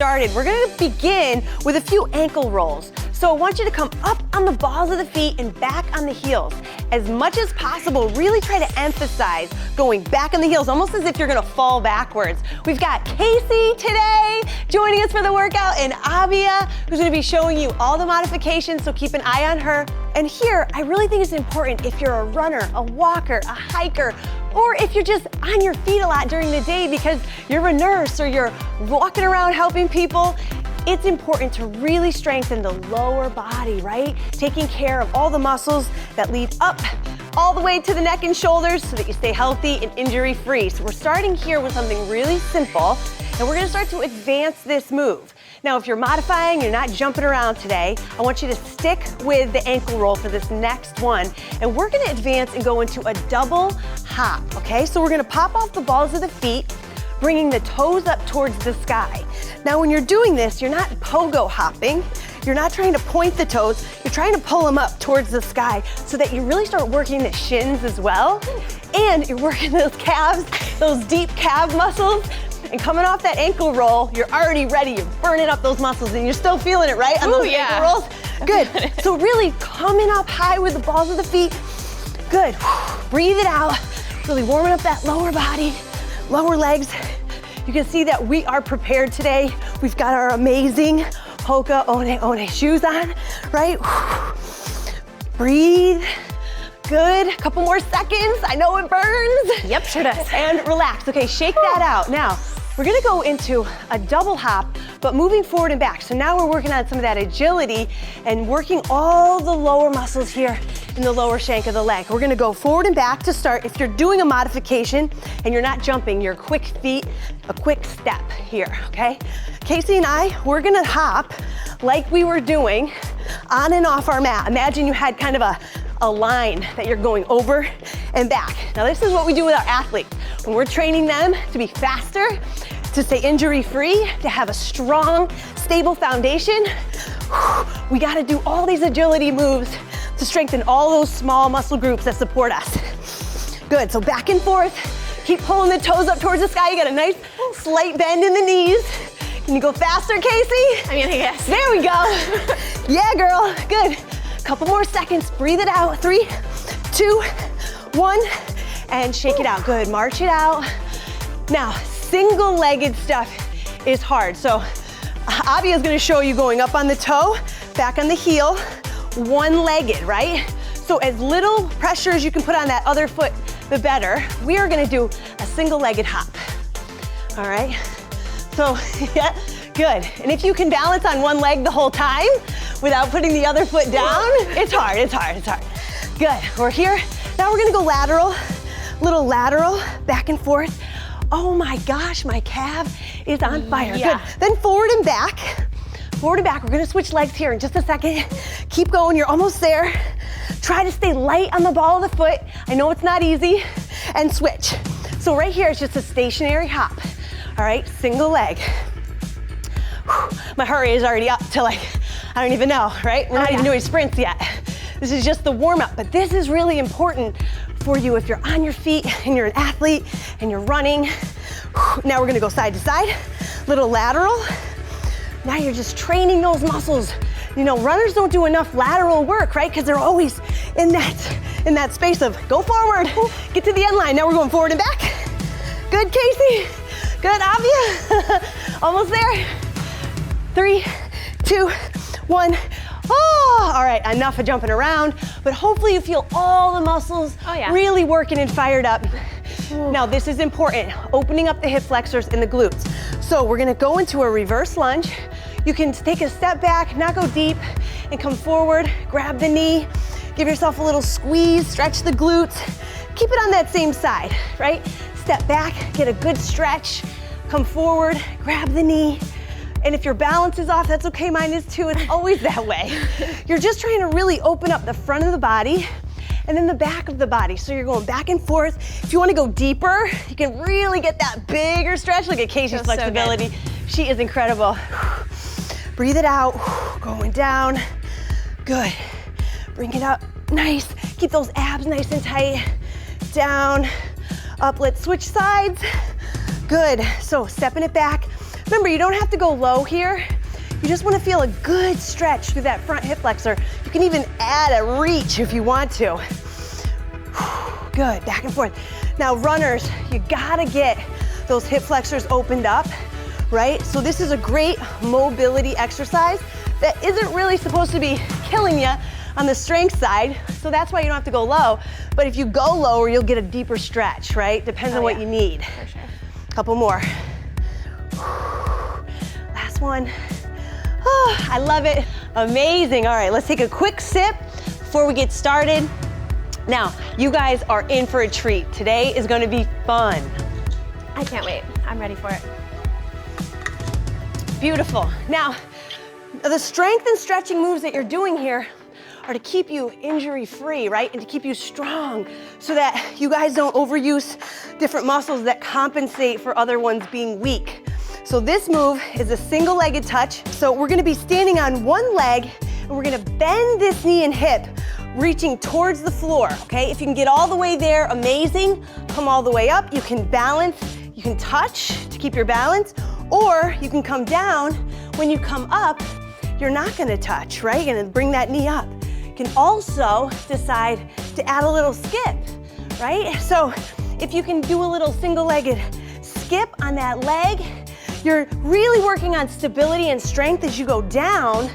We're gonna begin with a few ankle rolls. So I want you to come up on the balls of the feet and back on the heels. As much as possible, really try to emphasize going back on the heels, almost as if you're gonna fall backwards. We've got Casey today joining us for the workout, and Abia, who's gonna be showing you all the modifications, so keep an eye on her. And here, I really think it's important if you're a runner, a walker, a hiker, or if you're just on your feet a lot during the day because you're a nurse or you're walking around helping people, it's important to really strengthen the lower body, right? Taking care of all the muscles that lead up all the way to the neck and shoulders so that you stay healthy and injury-free. So we're starting here with something really simple, and we're gonna start to advance this move. Now, if you're modifying, you're not jumping around today, I want you to stick with the ankle roll for this next one, and we're gonna advance and go into a double hop, okay? So we're gonna pop off the balls of the feet, bringing the toes up towards the sky. Now, when you're doing this, you're not pogo hopping. You're not trying to point the toes. You're trying to pull them up towards the sky so that you really start working the shins as well. And you're working those calves, those deep calf muscles. And coming off that ankle roll, you're already ready. You're burning up those muscles and you're still feeling it, right? On those ankle rolls? Good. So really coming up high with the balls of the feet. Good. Breathe it out. Really warming up that lower body, lower legs. You can see that we are prepared today. We've got our amazing Hoka One shoes on, right? Breathe. Good, a couple more seconds. I know it burns. Yep, sure does. And relax. Okay, shake that out. Now, we're gonna go into a double hop, but moving forward and back. So now we're working on some of that agility and working all the lower muscles here in the lower shank of the leg. We're gonna go forward and back to start. If you're doing a modification and you're not jumping, you're quick feet, a quick step here, okay? Casey and I, we're gonna hop like we were doing on and off our mat. Imagine you had kind of a line that you're going over and back. Now this is what we do with our athletes. When we're training them to be faster, to stay injury-free, to have a strong, stable foundation, we gotta do all these agility moves to strengthen all those small muscle groups that support us. Good, so back and forth. Keep pulling the toes up towards the sky. You got a nice slight bend in the knees. Can you go faster, Casey? I mean, yes. There we go. Yeah, girl, good. Couple more seconds, breathe it out. 3, 2, 1, and shake it out. Good, march it out. Now, single-legged stuff is hard. So Abia is gonna show you going up on the toe, back on the heel, one-legged, right? So as little pressure as you can put on that other foot, the better. We are gonna do a single-legged hop, all right? So, yeah, good. And if you can balance on one leg the whole time without putting the other foot down, it's hard, it's hard, it's hard. Good, we're here. Now we're gonna go lateral, little lateral, back and forth. Oh my gosh, my calf is on fire. Yeah. Good, then forward and back. Forward and back, we're gonna switch legs here in just a second. Keep going, you're almost there. Try to stay light on the ball of the foot. I know it's not easy, and switch. So right here, it's just a stationary hop. All right, single leg. Whew, my heart rate is already up to like, I don't even know, right? We're not even doing sprints yet. This is just the warm up, but this is really important for you if you're on your feet and you're an athlete and you're running. Whew, now we're gonna go side to side, little lateral. Now you're just training those muscles. You know, runners don't do enough lateral work, right? Because they're always in that space of go forward, get to the end line. Now we're going forward and back. Good, Casey. Good, Abia. Almost there. 3, 2, 1. Oh, all right, enough of jumping around, but hopefully you feel all the muscles really working and fired up. Ooh. Now this is important, opening up the hip flexors and the glutes. So we're gonna go into a reverse lunge. You can take a step back, not go deep, and come forward, grab the knee, give yourself a little squeeze, stretch the glutes. Keep it on that same side, right? Step back, get a good stretch, come forward, grab the knee. And if your balance is off, that's okay, mine is too. It's always that way. You're just trying to really open up the front of the body and then the back of the body. So you're going back and forth. If you want to go deeper, you can really get that bigger stretch. Look at Casey's flexibility. So she is incredible. Breathe it out, going down. Good. Bring it up, nice. Keep those abs nice and tight. Down, up, let's switch sides. Good, so stepping it back. Remember, you don't have to go low here. You just want to feel a good stretch through that front hip flexor. You can even add a reach if you want to. Good, back and forth. Now runners, you gotta get those hip flexors opened up, right? So this is a great mobility exercise that isn't really supposed to be killing you on the strength side, so that's why you don't have to go low. But if you go lower, you'll get a deeper stretch, right? Depends on what you need. For sure. Couple more. Last one. Oh, I love it. Amazing. All right, let's take a quick sip before we get started. Now, you guys are in for a treat. Today is gonna be fun. I can't wait. I'm ready for it. Beautiful. Now, the strength and stretching moves that you're doing here are to keep you injury-free, right? And to keep you strong so that you guys don't overuse different muscles that compensate for other ones being weak. So this move is a single-legged touch. So we're gonna be standing on one leg and we're gonna bend this knee and hip, reaching towards the floor, okay? If you can get all the way there, amazing. Come all the way up. You can balance, you can touch to keep your balance, or you can come down. When you come up, you're not gonna touch, right? You're gonna bring that knee up. You can also decide to add a little skip, right? So if you can do a little single-legged skip on that leg, you're really working on stability and strength as you go down,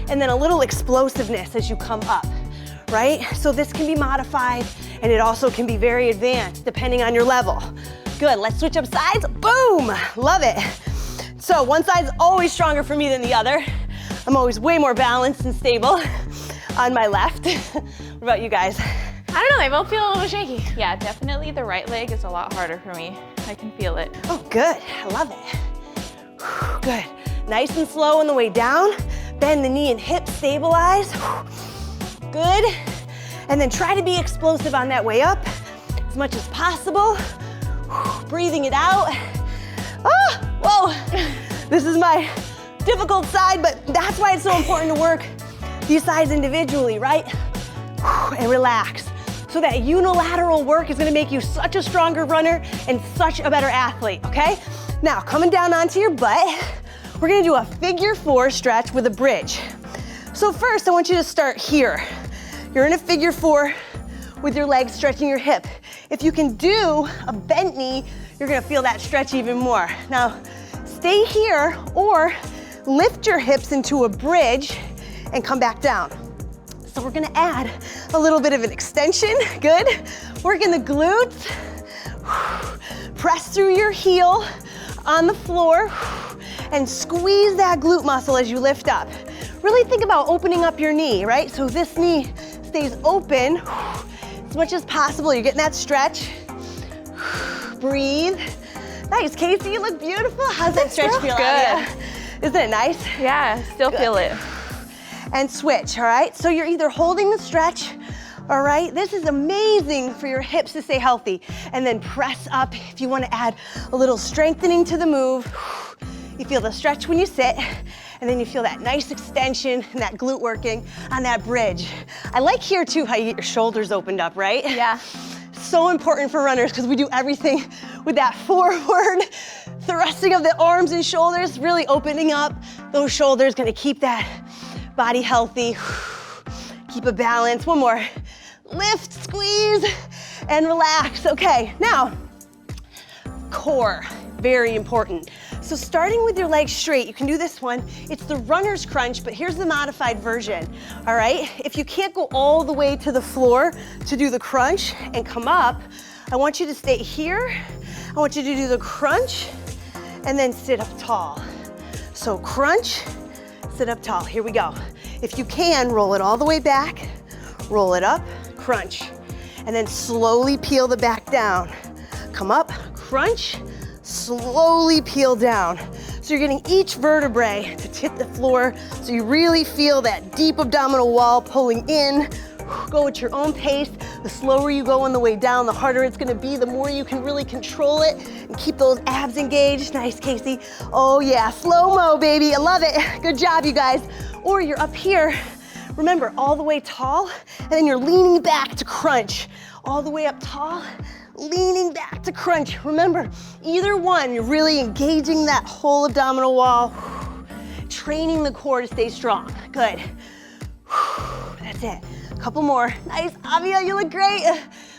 and then a little explosiveness as you come up, right? So this can be modified, and it also can be very advanced depending on your level. Good, let's switch up sides. Boom, love it. So one side's always stronger for me than the other. I'm always way more balanced and stable on my left. What about you guys? I don't know, they both feel a little shaky. Yeah, definitely the right leg is a lot harder for me. I can feel it. Oh, good, I love it. Good, nice and slow on the way down. Bend the knee and hip, stabilize. Good, and then try to be explosive on that way up as much as possible. Breathing it out. Oh, whoa, this is my difficult side, but that's why it's so important to work these sides individually, right? And relax. So that unilateral work is gonna make you such a stronger runner and such a better athlete, okay? Now, coming down onto your butt, we're gonna do a figure 4 stretch with a bridge. So first, I want you to start here. You're in a figure 4 with your legs stretching your hip. If you can do a bent knee, you're gonna feel that stretch even more. Now, stay here or lift your hips into a bridge and come back down. So we're gonna add a little bit of an extension, good. Working the glutes, press through your heel on the floor and squeeze that glute muscle as you lift up. Really think about opening up your knee, right? So this knee stays open as much as possible. You're getting that stretch. Breathe. Nice, Casey, you look beautiful. How's that stretch feel? Good. Isn't it nice? Yeah, still feel it. And switch, all right? So you're either holding the stretch, all right? This is amazing for your hips to stay healthy. And then press up if you want to add a little strengthening to the move. You feel the stretch when you sit, and then you feel that nice extension and that glute working on that bridge. I like here too how you get your shoulders opened up, right? Yeah. So important for runners because we do everything with that forward thrusting of the arms and shoulders, really opening up those shoulders, gonna keep that body healthy. Keep a balance. One more. Lift, squeeze, and relax. Okay, now, core, very important. So starting with your legs straight, you can do this one. It's the runner's crunch, but here's the modified version, all right? If you can't go all the way to the floor to do the crunch and come up, I want you to stay here. I want you to do the crunch and then sit up tall. So crunch, sit up tall. Here we go. If you can, roll it all the way back, roll it up, crunch, and then slowly peel the back down. Come up, crunch, slowly peel down. So you're getting each vertebrae to hit the floor so you really feel that deep abdominal wall pulling in. Go at your own pace. The slower you go on the way down, the harder it's gonna be, the more you can really control it and keep those abs engaged. Nice, Casey. Oh yeah, slow-mo, baby. I love it. Good job, you guys. Or you're up here. Remember, all the way tall, and then you're leaning back to crunch. All the way up tall, leaning back to crunch. Remember, either one, you're really engaging that whole abdominal wall, training the core to stay strong. Good. That's it. A couple more. Nice, Avia, you look great.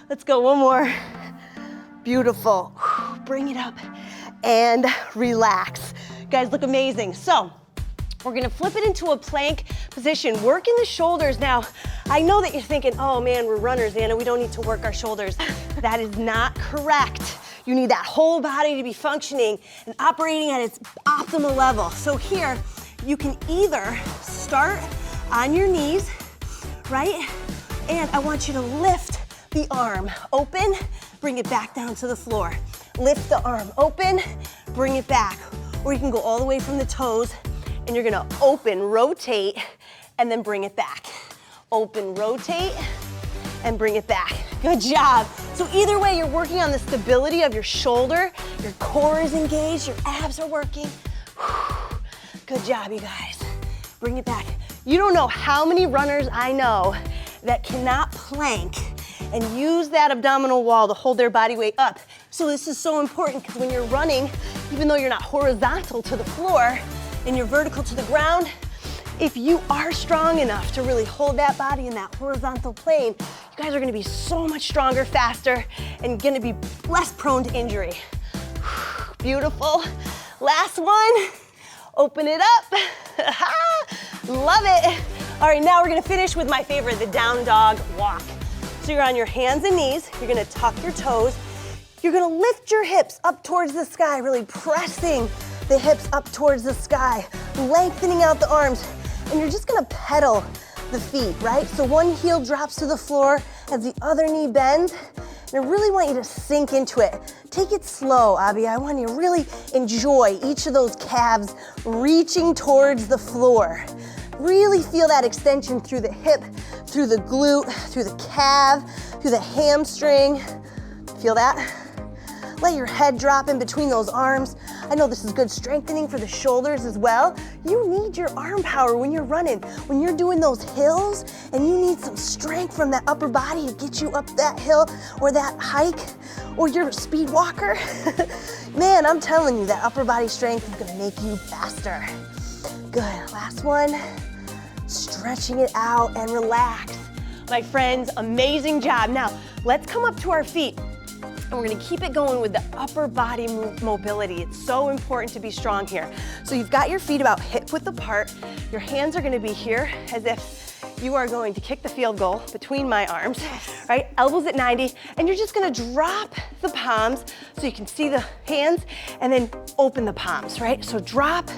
Let's go, one more. Beautiful. Bring it up and relax. You guys look amazing. So, we're gonna flip it into a plank position, working the shoulders. Now, I know that you're thinking, oh man, we're runners, Anna, we don't need to work our shoulders. That is not correct. You need that whole body to be functioning and operating at its optimal level. So here, you can either start on your knees, right? And I want you to lift the arm open, bring it back down to the floor. Lift the arm open, bring it back. Or you can go all the way from the toes, and you're gonna open, rotate, and then bring it back. Open, rotate, and bring it back. Good job. So either way, you're working on the stability of your shoulder, your core is engaged, your abs are working. Good job, you guys. Bring it back. You don't know how many runners I know that cannot plank and use that abdominal wall to hold their body weight up. So this is so important because when you're running, even though you're not horizontal to the floor and you're vertical to the ground, if you are strong enough to really hold that body in that horizontal plane, you guys are gonna be so much stronger, faster, and gonna be less prone to injury. Beautiful. Last one. Open it up. Love it. All right, now we're gonna finish with my favorite, the down dog walk. So you're on your hands and knees, you're gonna tuck your toes, you're gonna lift your hips up towards the sky, really pressing the hips up towards the sky, lengthening out the arms, and you're just gonna pedal the feet, right? So one heel drops to the floor as the other knee bends, and I really want you to sink into it. Take it slow, Abby. I want you to really enjoy each of those calves reaching towards the floor. Really feel that extension through the hip, through the glute, through the calf, through the hamstring. Feel that? Let your head drop in between those arms. I know this is good strengthening for the shoulders as well. You need your arm power when you're running. When you're doing those hills and you need some strength from that upper body to get you up that hill or that hike, or you're a speed walker, man, I'm telling you, that upper body strength is gonna make you faster. Good, last one. Stretching it out and relax. My friends, amazing job. Now, let's come up to our feet. And we're gonna keep it going with the upper body mobility. It's so important to be strong here. So you've got your feet about hip width apart. Your hands are gonna be here as if you are going to kick the field goal between my arms, right? Elbows at 90, and you're just gonna drop the palms so you can see the hands, and then open the palms, right? So drop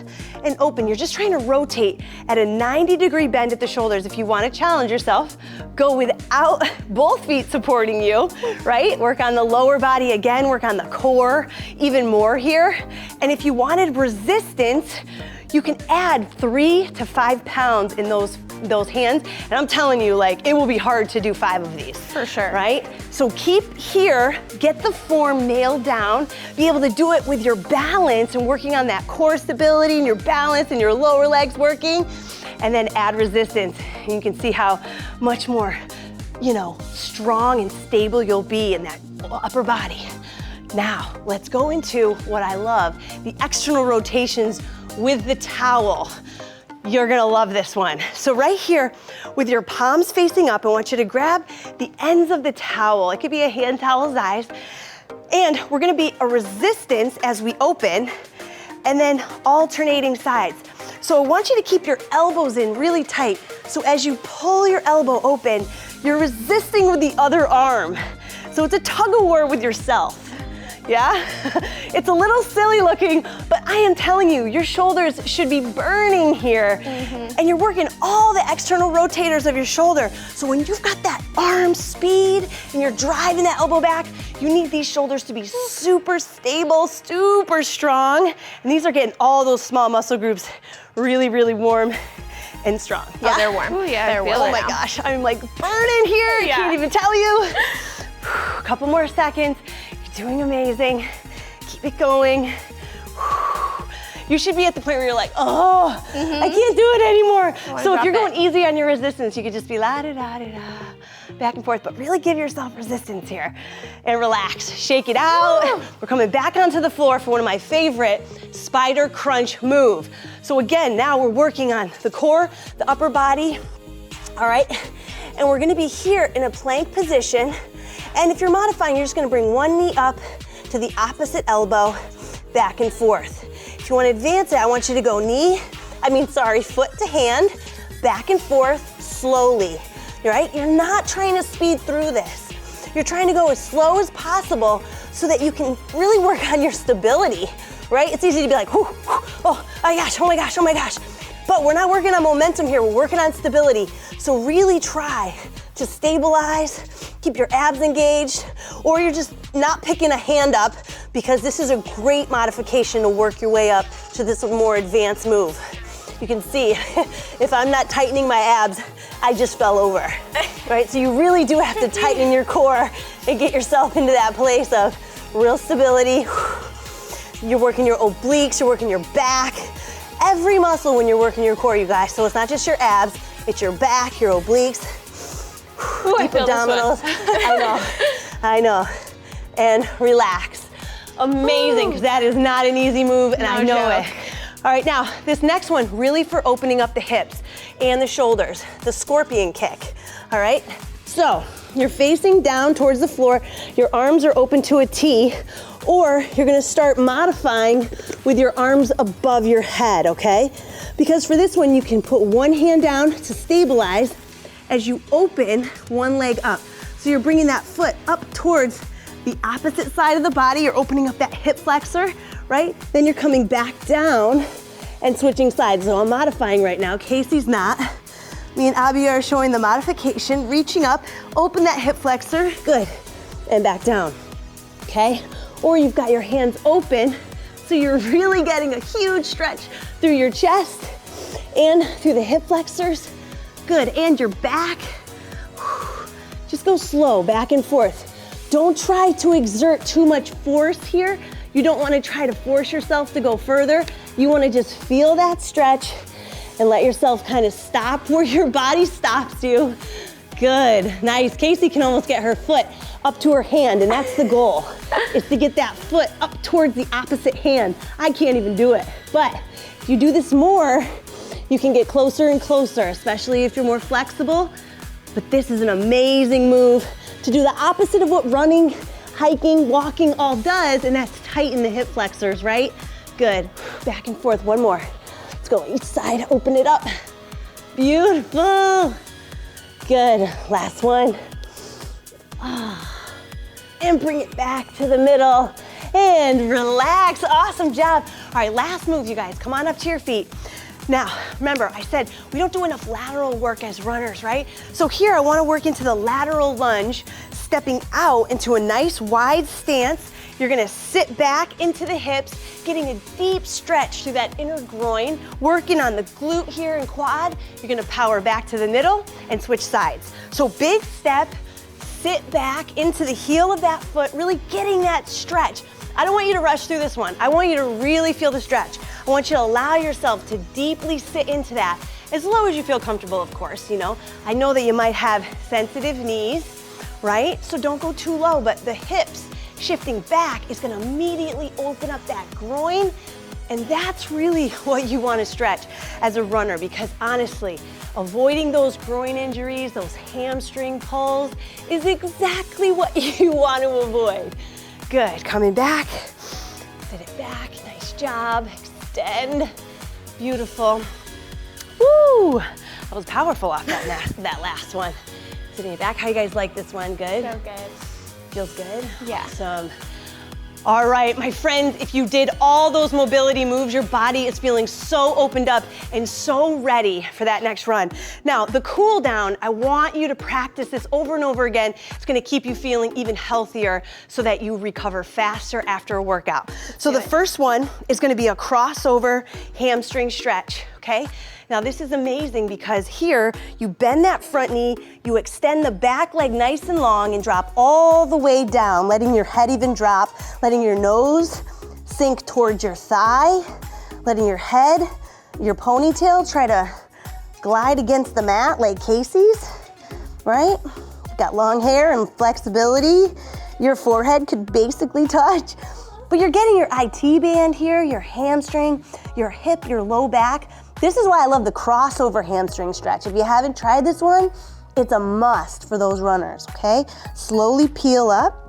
and open. You're just trying to rotate at a 90-degree bend at the shoulders. If you wanna challenge yourself, go without both feet supporting you, right? Work on the lower body again, work on the core even more here. And if you wanted resistance, you can add 3 to 5 pounds in those hands. And I'm telling you, like, it will be hard to do 5 of these. For sure. Right? So keep here, get the form nailed down, be able to do it with your balance and working on that core stability and your balance and your lower legs working, and then add resistance. And you can see how much more, strong and stable you'll be in that upper body. Now, let's go into what I love, the external rotations with the towel. You're gonna love this one. So right here, with your palms facing up, I want you to grab the ends of the towel. It could be a hand towel size. And we're gonna be a resistance as we open, and then alternating sides. So I want you to keep your elbows in really tight. So as you pull your elbow open, you're resisting with the other arm. So it's a tug of war with yourself. Yeah? It's a little silly looking, but I am telling you, your shoulders should be burning here. And you're working all the external rotators of your shoulder. So when you've got that arm speed and you're driving that elbow back, you need these shoulders to be super stable, super strong. And these are getting all those small muscle groups really, really warm and strong. Yeah, they're warm. Ooh, yeah, they're warm. Oh my gosh, I'm like burning here. I can't even tell you. A couple more seconds. Doing amazing. Keep it going. You should be at the point where you're like, I can't do it anymore. So if you're going easy on your resistance, you could just be la-da-da-da-da, back and forth, but really give yourself resistance here. And relax, shake it out. We're coming back onto the floor for one of my favorite spider crunch move. So again, now we're working on the core, the upper body, all right? And we're gonna be here in a plank position. And if you're modifying, you're just gonna bring one knee up to the opposite elbow, back and forth. If you wanna advance it, I want you to go foot to hand, back and forth, slowly, right? You're not trying to speed through this. You're trying to go as slow as possible so that you can really work on your stability, right? It's easy to be like, whoo, whoo, oh my gosh, oh my gosh, oh my gosh. But we're not working on momentum here, we're working on stability. So really try to stabilize, keep your abs engaged, or you're just not picking a hand up because this is a great modification to work your way up to this more advanced move. You can see, if I'm not tightening my abs, I just fell over, right? So you really do have to tighten your core and get yourself into that place of real stability. You're working your obliques, you're working your back, every muscle when you're working your core, you guys. So it's not just your abs, it's your back, your obliques, deep abdominals. I know. And relax. Amazing, because that is not an easy move, and I know it. All right, now, this next one, really for opening up the hips and the shoulders, the scorpion kick, all right? So, you're facing down towards the floor, your arms are open to a T, or you're gonna start modifying with your arms above your head, okay? Because for this one, you can put one hand down to stabilize as you open one leg up. So you're bringing that foot up towards the opposite side of the body, you're opening up that hip flexor, right? Then you're coming back down and switching sides. So I'm modifying right now, Casey's not. Me and Abby are showing the modification, reaching up, open that hip flexor, good, and back down, okay? Or you've got your hands open, so you're really getting a huge stretch through your chest and through the hip flexors, good, and your back. Just go slow, back and forth. Don't try to exert too much force here. You don't want to try to force yourself to go further. You want to just feel that stretch and let yourself kind of stop where your body stops you. Good, nice. Casey can almost get her foot up to her hand, and that's the goal, is to get that foot up towards the opposite hand. I can't even do it, but if you do this more, you can get closer and closer, especially if you're more flexible. But this is an amazing move to do the opposite of what running, hiking, walking all does, and that's tighten the hip flexors, right? Good, back and forth, one more. Let's go each side, open it up. Beautiful. Good, last one. And bring it back to the middle and relax, awesome job. All right, last move, you guys, come on up to your feet. Now, remember, I said we don't do enough lateral work as runners, right? So here I wanna work into the lateral lunge, stepping out into a nice wide stance. You're gonna sit back into the hips, getting a deep stretch through that inner groin, working on the glute here and quad. You're gonna power back to the middle and switch sides. So big step, sit back into the heel of that foot, really getting that stretch. I don't want you to rush through this one. I want you to really feel the stretch. I want you to allow yourself to deeply sit into that, as low as you feel comfortable, of course, you know. I know that you might have sensitive knees, right? So don't go too low, but the hips shifting back is gonna immediately open up that groin, and that's really what you wanna stretch as a runner, because honestly, avoiding those groin injuries, those hamstring pulls, is exactly what you want to avoid. Good, coming back, sit it back, nice job, extend, beautiful. Woo, that was powerful off that last one. Sitting it back, how you guys like this one, good? So good. Feels good? Yeah. Awesome. All right, my friends, if you did all those mobility moves, your body is feeling so opened up and so ready for that next run. Now, the cool down, I want you to practice this over and over again. It's gonna keep you feeling even healthier so that you recover faster after a workout. So the first one is gonna be a crossover hamstring stretch, okay? Now this is amazing because here you bend that front knee, you extend the back leg nice and long and drop all the way down, letting your head even drop, letting your nose sink towards your thigh, letting your head, your ponytail try to glide against the mat like Casey's, right? got long hair and flexibility. Your forehead could basically touch, but you're getting your IT band here, your hamstring, your hip, your low back. This is why I love the crossover hamstring stretch. If you haven't tried this one, it's a must for those runners, okay? Slowly peel up,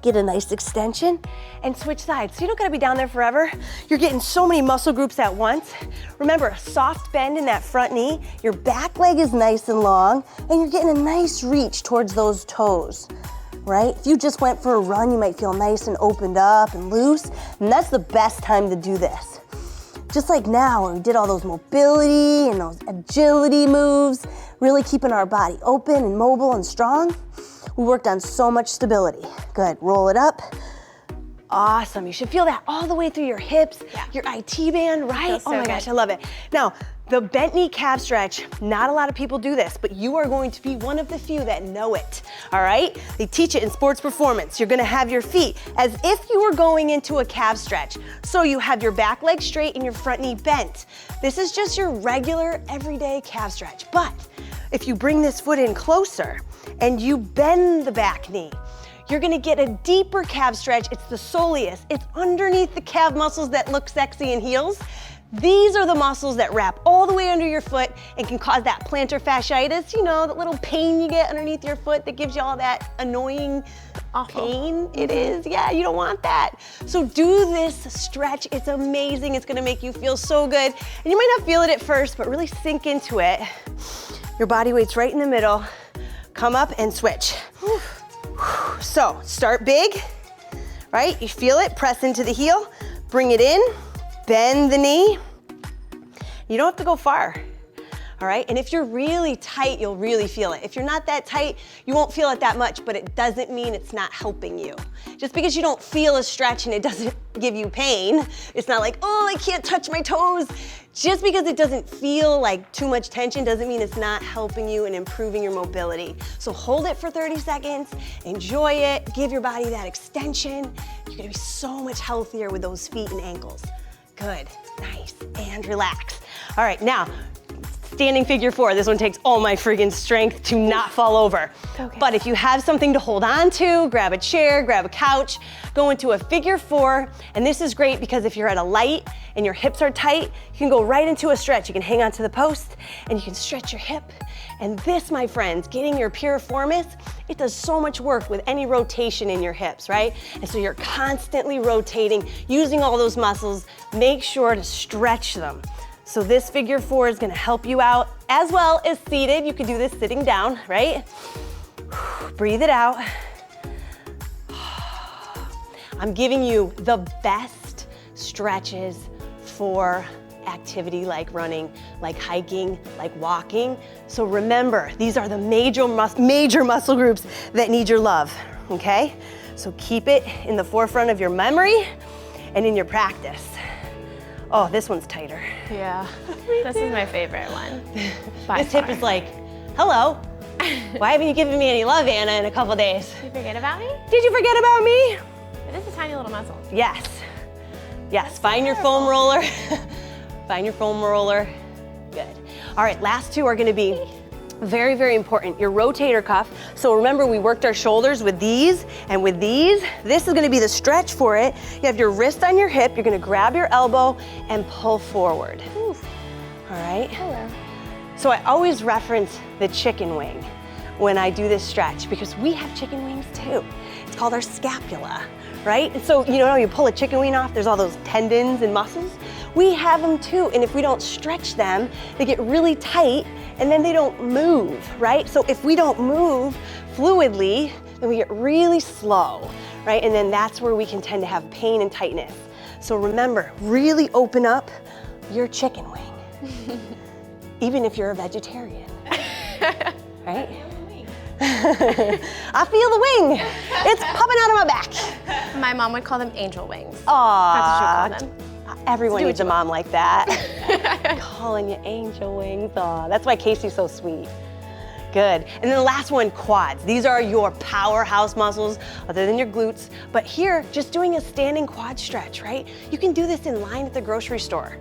get a nice extension, and switch sides. So you don't gotta be down there forever. You're getting so many muscle groups at once. Remember, a soft bend in that front knee, your back leg is nice and long, and you're getting a nice reach towards those toes, right? If you just went for a run, you might feel nice and opened up and loose, and that's the best time to do this. Just like now, when we did all those mobility and those agility moves, really keeping our body open and mobile and strong, we worked on so much stability. Good, roll it up. Awesome, you should feel that all the way through your hips, your IT band, right? Feels so oh my good. gosh, I love it. Now, the bent knee calf stretch, not a lot of people do this, but you are going to be one of the few that know it, all right? They teach it in sports performance. You're gonna have your feet as if you were going into a calf stretch. So you have your back leg straight and your front knee bent. This is just your regular, everyday calf stretch. But if you bring this foot in closer and you bend the back knee, you're gonna get a deeper calf stretch. It's the soleus. It's underneath the calf muscles that look sexy in heels. These are the muscles that wrap all the way under your foot and can cause that plantar fasciitis, you know, that little pain you get underneath your foot that gives you all that annoying pain. It is, yeah, you don't want that. So do this stretch, it's amazing. It's gonna make you feel so good. And you might not feel it at first, but really sink into it. Your body weight's right in the middle. Come up and switch. So start big, right? You feel it, press into the heel, bring it in, bend the knee. You don't have to go far, all right? And if you're really tight, you'll really feel it. If you're not that tight, you won't feel it that much, but it doesn't mean it's not helping you. Just because you don't feel a stretch and it doesn't give you pain, it's not like, oh, I can't touch my toes. Just because it doesn't feel like too much tension doesn't mean it's not helping you and improving your mobility. So hold it for 30 seconds, enjoy it, give your body that extension. You're gonna be so much healthier with those feet and ankles. Good, nice, and relax. All right, now, standing figure four. This one takes all my friggin' strength to not fall over. Okay. But if you have something to hold on to, grab a chair, grab a couch, go into a figure four. And this is great because if you're at a light and your hips are tight, you can go right into a stretch. You can hang onto the post and you can stretch your hip. And this, my friends, getting your piriformis, it does so much work with any rotation in your hips, right? And so you're constantly rotating, using all those muscles. Make sure to stretch them. So this figure four is gonna help you out as well as seated. You can do this sitting down, right? Breathe it out. I'm giving you the best stretches for activity like running, like hiking, like walking. So remember, these are the major muscle groups that need your love, okay? So keep it in the forefront of your memory and in your practice. Oh, this one's tighter. Yeah, this is my favorite one. This hip is like, hello. Why haven't you given me any love, Anna, in a couple days? Did you forget about me? Did you forget about me? It is a tiny little muscle. Yes. Yes, find your foam roller. Find your foam roller. Good. All right, last two are gonna be very, very important. Your rotator cuff. So remember, we worked our shoulders with these and with these. This is gonna be the stretch for it. You have your wrist on your hip. You're gonna grab your elbow and pull forward. Ooh. All right? Hello. So I always reference the chicken wing when I do this stretch because we have chicken wings too. It's called our scapula, right? And so, you know, you pull a chicken wing off, there's all those tendons and muscles. We have them too, and if we don't stretch them, they get really tight and then they don't move, right? So if we don't move fluidly, then we get really slow, right? And then that's where we can tend to have pain and tightness. So remember, really open up your chicken wing, even if you're a vegetarian, right? I feel the wing. It's popping out of my back. My mom would call them angel wings. Aww. That's what she would call them. Everyone needs a mom like that. Calling you angel wings. Aw, that's why Casey's so sweet. Good. And then the last one, quads. These are your powerhouse muscles other than your glutes. But here, just doing a standing quad stretch, right? You can do this in line at the grocery store.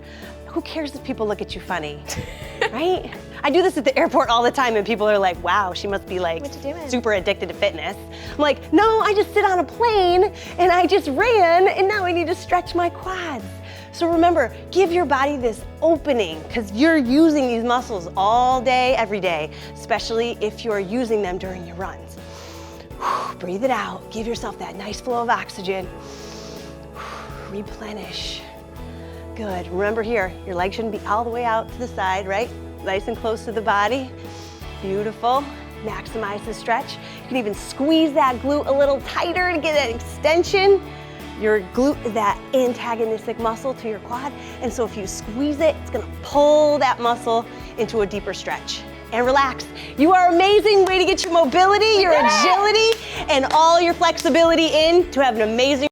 who cares if people look at you funny, right? I do this at the airport all the time and people are like, wow, she must be like What you doing? super addicted to fitness. I'm like, no, I just sit on a plane and I just ran and now I need to stretch my quads. So remember, give your body this opening because you're using these muscles all day, every day, especially if you're using them during your runs. Breathe it out, give yourself that nice flow of oxygen. Replenish. Good, remember here, your leg shouldn't be all the way out to the side, right? Nice and close to the body. Beautiful, maximize the stretch. You can even squeeze that glute a little tighter to get that extension. Your glute is that antagonistic muscle to your quad, and so if you squeeze it, it's gonna pull that muscle into a deeper stretch. And relax. You are amazing. Way to get your mobility, your agility, and all your flexibility in to have an amazing